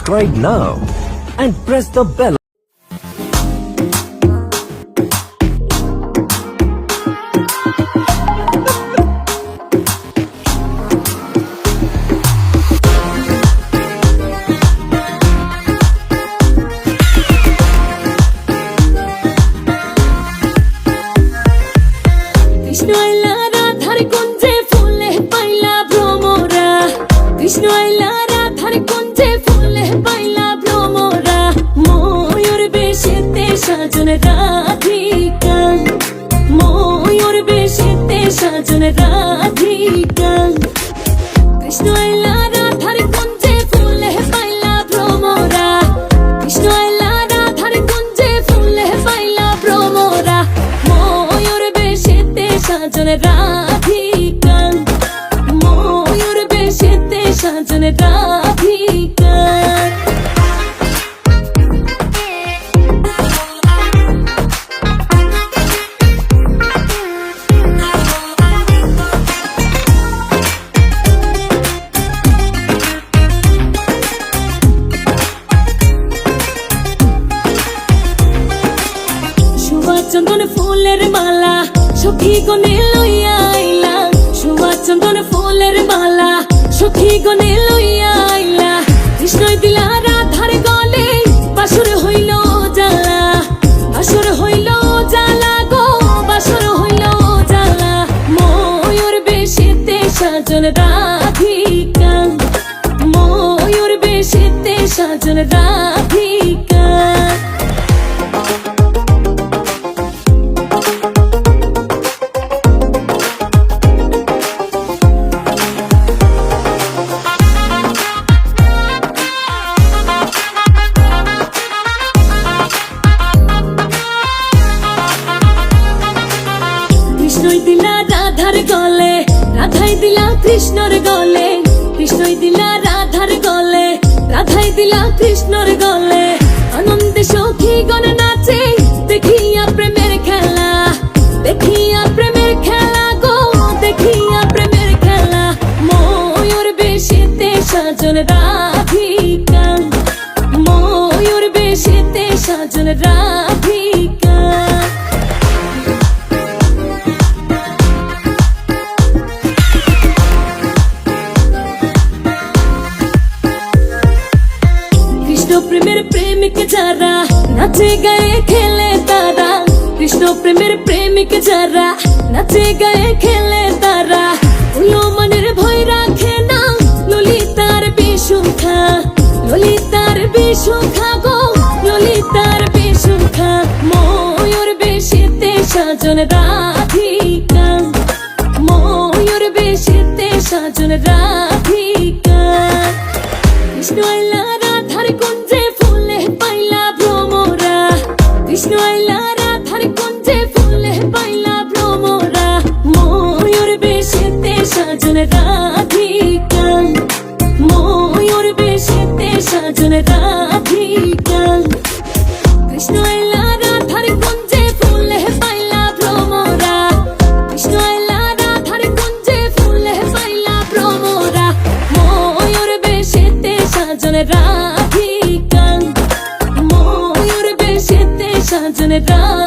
Subscribe now and press the bell. Krishna আইলা রাধার কুঞ্জে ফুলে পাইলা ভ্রমরা, কৃষ্ণ আইলা রাধার কুঞ্জে ফুলে পাইলা ভ্রমরা, ময়ূর বেশেতে সাজন রাধিকা, ময়ূর বেশেতে সাজন রাধিকা। কৃষ্ণ আইলা রাধার কুঞ্জে ফুলে পাইলা ভ্রমরা, কৃষ্ণ আইলা রাধার কুঞ্জে ফুলে পাইলা ভ্রমরা, ময়ূর বেশেতে সাজন রাধিকা, ময়ূর বেশেতে সাজন রাধিকা। চন্দন ফুলের মালা সখী গনে লইয়া আইলা, সুমা চন্দন ফুলের মালা সখী গনে লইয়া আইলা। কৃষ্ণই দিলা রাধার গলে বাসর হইল জ্বালা, বাসর হইল জ্বালা গো, বাসর হইল জ্বালা। ময়ূর বেশেতে সাজন রাধিকা, ময়ূর বেশেতে সাজন রাধিকা। কৃষ্ণই দিলা রাধার গলে, রাধাই দিলা কৃষ্ণর গলে, কৃষ্ণই দিলা রাধার গলে, রাধাই দিলা কৃষ্ণর গলে। আনন্দে সখী গণ নাচে দেখিয়া প্রেমের খেলা, দেখিয়া প্রেমের খেলা গো, দেখিয়া প্রেমের খেলা। ময়ূর বেশেতে সাজন রাধিকা, ময়ূর বেশেতে সাজন রাধিকা। কৃষ্ণ প্রেমের প্রেমিক যারা নাচে গায়ে খেলে তারা, কৃষ্ণ প্রেমের প্রেমিক যারা নাচে গায়ে খেলে তারা। উলো মনের ভয় রাখে না ললিতার বিশুখা, ললিতার বিশুখা গো, ললিতার বিশুখা। ময়ূর বেশেতে সাজন রাধিকা, ময়ূর বেশেতে সাজন রাধিকা। কৃষ্ণ আইলা রাধার কুঞ্জে ফুলে পাইলা ভ্রমরা, কৃষ্ণ আইলা রাধার কুঞ্জে ফুলে পাইলা ভ্রমরা, ময়ূর বেশেতে সাজন রাধিকা, ময়ূর বেশেতে সাজন রাধিকা। কৃষ্ণ আইলা রাধার কুঞ্জে ফুলে পাইলা ভ্রমরা, কৃষ্ণ আইলা রাধার কুঞ্জে ফুলে পাইলা ভ্রমরা, ময়ূর বেশেতে সাজন রাধিকা, ময়ূর বেশেতে সাজন রাধিকা।